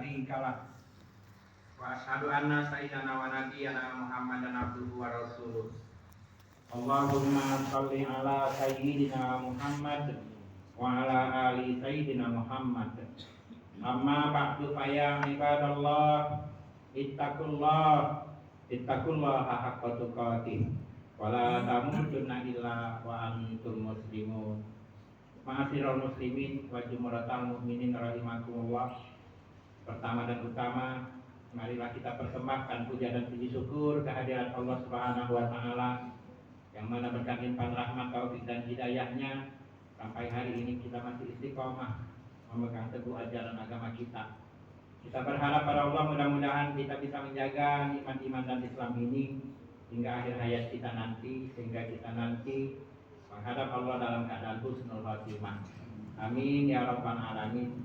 syarika lah. Wa asyhadu anna sayyidana wa nabiyyana Muhammadan abduhu wa rasuluh. Allahumma shalli ala sayyidina Muhammad wa ala ali sayyidina Muhammad. Amma ba'du fa ya ibadallah ittaqullaha haqqa tuqatih wa la tamutunna illa wa antum muslimun. Ma'asyiral muslimin wa jumratal mukminin rahimakumullah. Pertama dan utama, marilah kita persembahkan puja dan puji syukur kehadirat Allah Subhanahu wa taala yang mana berkat limpahan rahmat, taufik dan hidayahnya sampai hari ini kita masih istiqomah memegang teguh ajaran agama kita. Kita berharap pada Allah mudah-mudahan kita bisa menjaga nikmat iman dan Islam ini hingga akhir hayat kita nanti, sehingga kita nanti menghadap Allah dalam keadaan husnul khotimah. Amin ya rabbal alamin.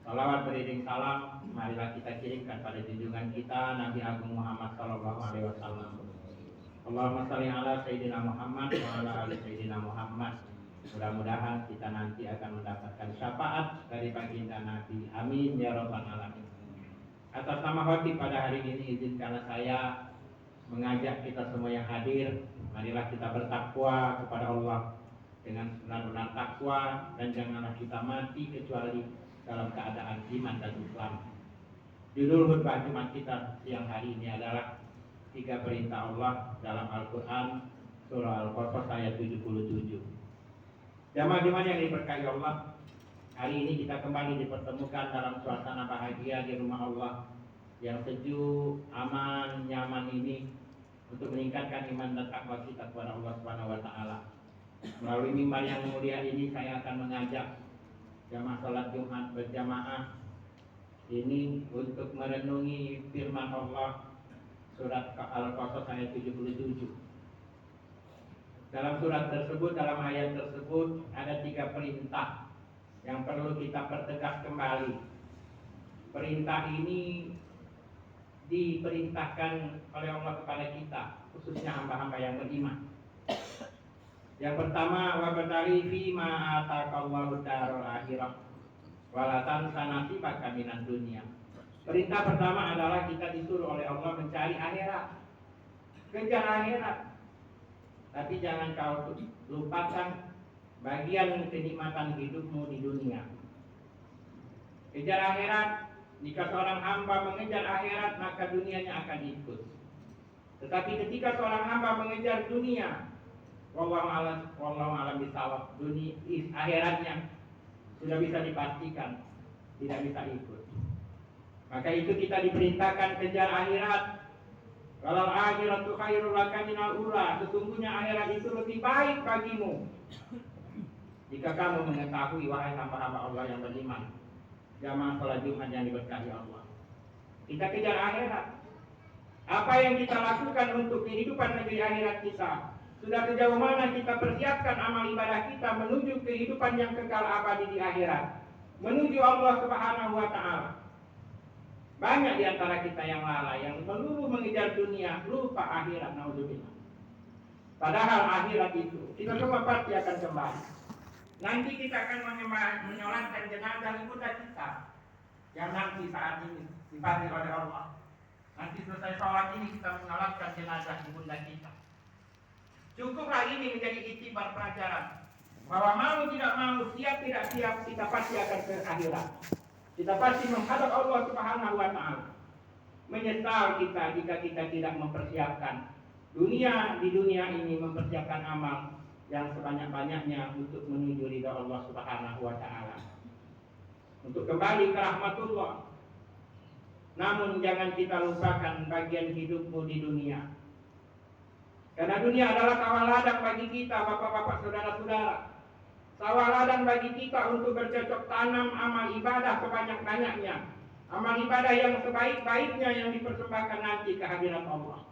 Salawat beriring salam marilah kita kirimkan pada junjungan kita Nabi Agung Muhammad sallallahu alaihi wasallam. Allahumma shalli ala sayyidina Muhammad wa ala ali sayyidina Muhammad. Mudah-mudahan kita nanti akan mendapatkan syafaat dari baginda Nabi. Amin ya rabbal alamin. Atas nama khotib pada hari ini izinkanlah saya mengajak kita semua yang hadir, marilah kita bertakwa kepada Allah dengan benar-benar takwa, dan janganlah kita mati kecuali dalam keadaan iman dan Islam. Judul khutbah Jumat kita siang hari ini adalah 3 perintah Allah dalam Al-Quran, surah Al-Qasas ayat 77. Jamaah-jamaah yang diberkahi Allah, hari ini kita kembali dipertemukan dalam suasana bahagia di rumah Allah yang sejuk, aman, nyaman ini untuk meningkatkan iman dan takwa kita kepada Allah Subhanahu wa taala. Melalui mimbar yang mulia ini saya akan mengajak jamaah salat Jumat berjamaah ini untuk merenungi firman Allah surat Al-Qasas ayat 77. Dalam surat tersebut, dalam ayat tersebut ada 3 perintah yang perlu kita pertegas kembali. Perintah ini diperintahkan oleh Allah kepada kita, khususnya hamba-hamba yang beriman. Yang pertama, wabtaghi fima ataqallahu darul akhirah wa la tansa nasibaka minad dunya. Perintah pertama adalah kita disuruh oleh Allah mencari akhirat. Kejar akhirat. Tapi jangan kau lupakan bagian kenikmatan hidupmu di dunia. Kejar akhirat. Jika seorang hamba mengejar akhirat, maka dunianya akan ikut. Tetapi ketika seorang hamba mengejar dunia, wallahu alam bisawab, dunia akhiratnya sudah bisa dipastikan tidak bisa ikut. Maka itu kita diperintahkan kejar akhirat. Walal akhiratu khairul laka minal ula. Sesungguhnya akhirat itu lebih baik bagimu jika kamu mengetahui, wahai hamba-hamba Allah yang beriman. Jamaah salat Jumat yang diberkahi Allah, kita kejar akhirat. Apa yang kita lakukan untuk kehidupan negeri akhirat kita? Sudah sejauh mana kita persiapkan amal ibadah kita menuju kehidupan yang kekal abadi di akhirat, menuju Allah Subhanahu wa taala? Banyak di antara kita yang lalai, yang melulu mengejar dunia, lupa akhirat, naudzubillah. Padahal akhirat itu kita semua pasti akan kembali. Nanti kita akan menyolatkan jenazah ibunda kita yang nanti saat ini dipanggil oleh Allah. Nanti selesai sholat ini kita menyolatkan jenazah ibunda kita. Cukuplah ini menjadi iktibar pelajaran bahwa mau tidak mau, siap tidak siap, kita pasti akan ke akhirat. Kita pasti menghadap Allah Subhanahu wa taala. Menyesal kita jika kita tidak mempersiapkan di dunia ini, mempersiapkan amal yang sebanyak-banyaknya untuk menuju ridha Allah Subhanahu wa taala, untuk kembali ke rahmatullah. Namun jangan kita lupakan bagian hidupmu di dunia. Karena dunia adalah sawah ladang bagi kita, bapak-bapak, saudara-saudara. Sawah ladang bagi kita untuk bercocok tanam amal ibadah sebanyak-banyaknya. Amal ibadah yang sebaik-baiknya yang dipersembahkan nanti ke hadirat Allah.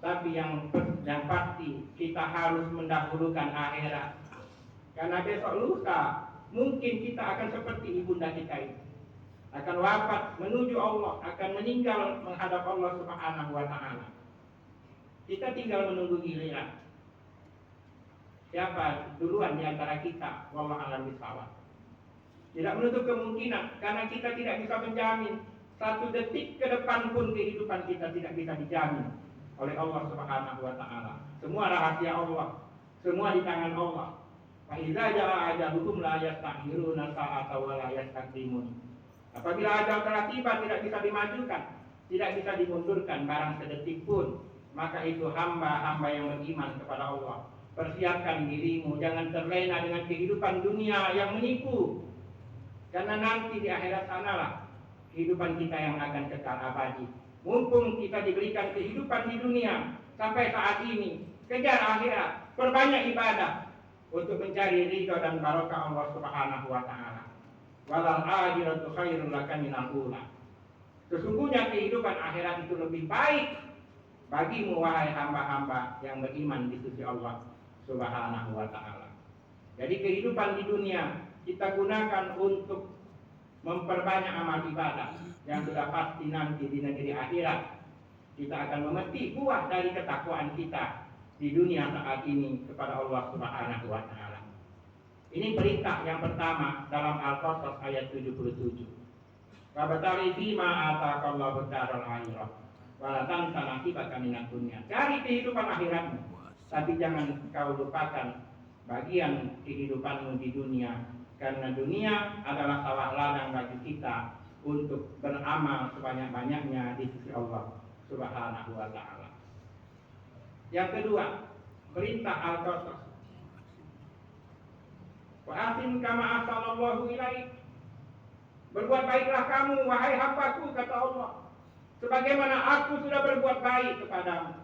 Tapi yang pasti kita harus mendahulukan akhirat. Karena besok lusa mungkin kita akan seperti ibunda kita ini, akan wafat menuju Allah, akan meninggal menghadap Allah Subhanahu wa taala. Kita tinggal menunggu giliran. Siapa duluan di antara kita? Wallahu a'lam bishawab. Tidak menutup kemungkinan, karena kita tidak bisa menjamin satu detik ke depan pun kehidupan kita tidak bisa dijamin oleh Allah Subhanahu wa taala. Semua rahasia Allah, semua di tangan Allah. Fa idza jaa ajaluhum la yastakhiruna sa'atan wa la yastaqdimun. Apabila ajal telah tiba tidak bisa dimajukan, tidak bisa dimundurkan barang sedetik pun, maka itu hamba-hamba yang beriman kepada Allah. Persiapkan dirimu, jangan terlena dengan kehidupan dunia yang menipu. Karena nanti di akhirat sanalah kehidupan kita yang akan kekal abadi. Mumpung kita diberikan kehidupan di dunia sampai saat ini, kejar akhirat, perbanyak ibadah untuk mencari ridha dan barokah Allah Subhanahu wa taala. Walal akhiratu khairul laka minal ula. Sesungguhnya kehidupan akhirat itu lebih baik bagimu wahai hamba-hamba yang beriman di sisi Allah Subhanahu wa taala. Jadi kehidupan di dunia kita gunakan untuk memperbanyak amal ibadah yang sudah pasti nanti di negeri akhirat kita akan memetik buah dari ketakwaan kita di dunia saat ini kepada Allah Subhanahu wa taala. Ini perintah yang pertama dalam Al-Qasas ayat 77. Wabtaghi fima ataqallahu daral akhirah wa la tansa nasibaka minad dunya. Cari kehidupan akhiratmu, tapi jangan kau lupakan bagian kehidupanmu di dunia, karena dunia adalah sawah ladang bagi kita untuk beramal sebanyak-banyaknya di sisi Allah Subhanahu wa taala. Yang kedua, perintah Al-Qasas. Wa ahsin kama ahsanallahu ilaik. Berbuat baiklah kamu wahai hambaku, kata Allah, sebagaimana aku sudah berbuat baik kepadamu.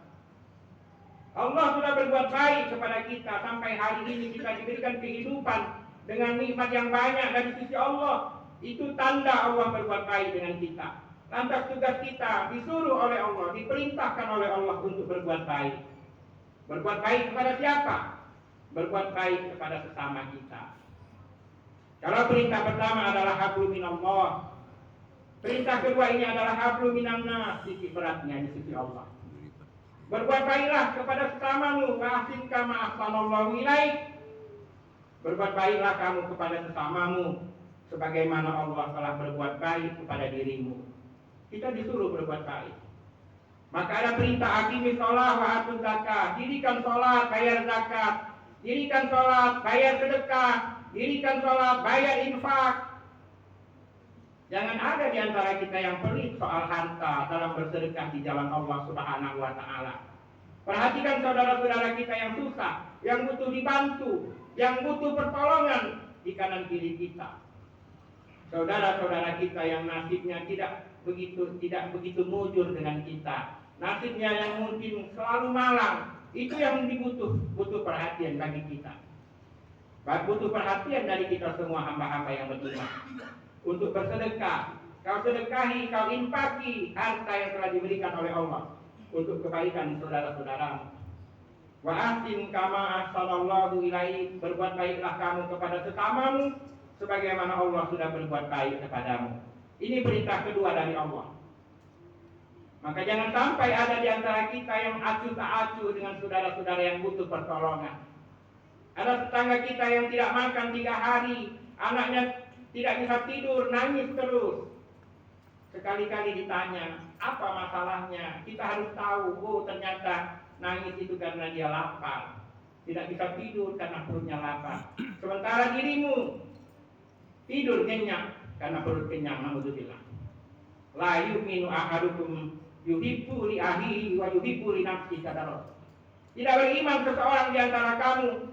Allah sudah berbuat baik kepada kita sampai hari ini kita diberikan kehidupan dengan nikmat yang banyak dari sisi Allah. Itu tanda Allah berbuat baik dengan kita. Lantas tugas kita disuruh oleh Allah, diperintahkan oleh Allah untuk berbuat baik. Berbuat baik kepada siapa? Berbuat baik kepada sesama kita. Kalau perintah pertama adalah hablu minallah, perintah kedua ini adalah hablu minannas, sisi beratnya di sisi Allah. Berbuat baiklah kepada sesamamu, wa ahsin kama ahsanallahu ilaik. Berbuat baiklah kamu kepada sesamamu sebagaimana Allah telah berbuat baik kepada dirimu. Kita disuruh berbuat baik. Maka ada perintah aqimi shalah wa atuz zakat. Dirikan salat, bayar zakat. Dirikan salat, bayar sedekah. Dirikan salat, bayar infak. Jangan ada di antara kita yang pelit soal harta dalam bersedekah di jalan Allah Subhanahu wa taala. Perhatikan saudara-saudara kita yang susah, yang butuh dibantu, yang butuh pertolongan di kanan kiri kita. Saudara-saudara kita yang nasibnya tidak begitu mujur dengan kita. Nasibnya yang mungkin selalu malang, itu yang butuh perhatian bagi kita. Butuh perhatian dari kita semua hamba-hamba yang beriman untuk bersedekah. Kau sedekahi, kau infaki harta yang telah diberikan oleh Allah untuk kebaikan saudara-saudaramu. Wa ahsin kama ahsanallahu ilaik. Berbuat baiklah kamu kepada sesamamu sebagaimana Allah sudah berbuat baik kepadamu. Ini perintah kedua dari Allah. Maka jangan sampai ada di antara kita yang acuh tak acuh dengan saudara-saudara yang butuh pertolongan. Ada tetangga kita yang tidak makan 3 hari, anaknya tidak bisa tidur, nangis terus. Sekali-kali ditanya, apa masalahnya? Kita harus tahu, oh ternyata nangis itu karena dia lapar. Tidak bisa tidur karena perutnya lapar. Sementara dirimu tidur kenyang karena perut kenyang, naudzubillah. La yu'minu ahadukum yuhibbu li ahlihi wa yuhibbu li nafsihi kata. Tidak beriman seseorang di antara kamu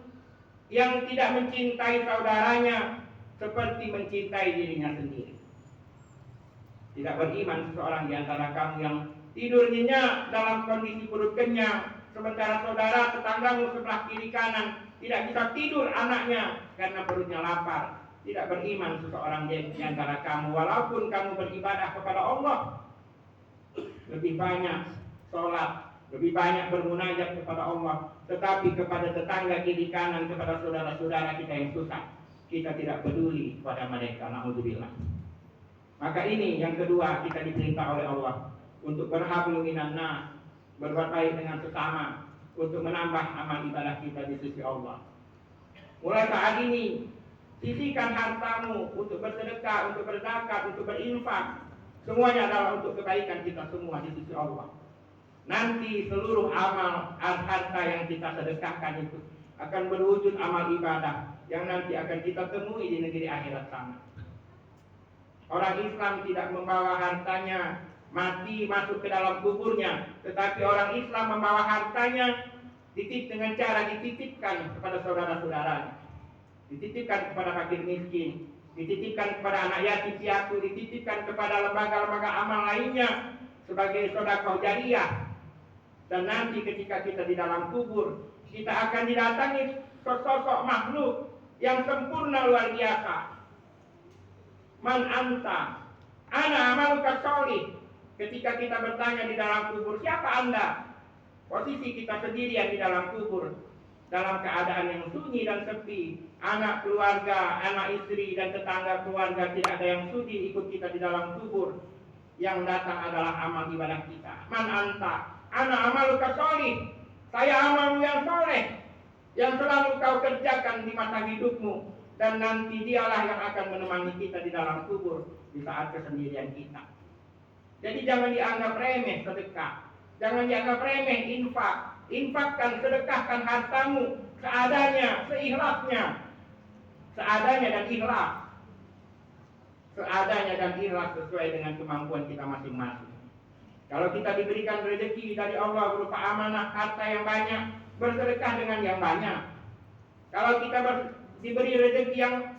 yang tidak mencintai saudaranya seperti mencintai dirinya sendiri. Tidak beriman seseorang di antara kamu yang tidur nyenyak dalam kondisi perut kenyang, sementara saudara tetanggamu sebelah kiri kanan tidak bisa tidur anaknya karena perutnya lapar. Tidak beriman seseorang di antara kamu walaupun kamu beribadah kepada Allah, lebih banyak sholat, lebih banyak bermunajat kepada Allah, tetapi kepada tetangga kiri kanan, kepada saudara-saudara kita yang susah, kita tidak peduli pada mereka, naudzubillah. Maka ini yang kedua, kita diperintah oleh Allah untuk berhablu minan nas, berbuat baik dengan sesama, untuk menambah amal ibadah kita di sisi Allah. Mulai saat ini Sisihkan hartamu untuk bersedekah, untuk berzakat, untuk berinfak. Semuanya adalah untuk kebaikan kita semua di sisi Allah. Nanti seluruh amal harta yang kita sedekahkan itu akan berwujud amal ibadah yang nanti akan kita temui di negeri akhirat sana. Orang Islam tidak membawa hartanya mati masuk ke dalam kuburnya, tetapi orang Islam membawa hartanya dengan cara dititipkan kepada saudara-saudaranya, dititipkan kepada fakir miskin, dititipkan kepada anak yatim piatu, dititipkan kepada lembaga-lembaga amal lainnya sebagai sedekah jariyah. Dan nanti ketika kita di dalam kubur, kita akan didatangi sosok makhluk yang sempurna luar biasa. Man anta? Ana amaluka sholih. Ketika kita bertanya di dalam kubur, siapa Anda? Posisi kita sendirian di dalam kubur, dalam keadaan yang sunyi dan sepi. Anak keluarga, anak istri dan tetangga keluarga tidak ada yang sudi ikut kita di dalam kubur. Yang datang adalah amal ibadah kita. Man anta? Ana amaluka sholih. Saya amalmu yang soleh, yang selalu kau kerjakan di masa hidupmu. Dan nanti dialah yang akan menemani kita di dalam kubur di saat kesendirian kita. Jadi jangan dianggap remeh sedekah. Jangan dianggap remeh infak. Infakkan, sedekahkan hartamu seadanya, seikhlasnya. Seadanya dan ikhlas. Seadanya dan ikhlas sesuai dengan kemampuan kita masing-masing. Kalau kita diberikan rezeki dari Allah berupa amanah harta yang banyak, bersedekah dengan yang banyak. Kalau kita diberi rezeki yang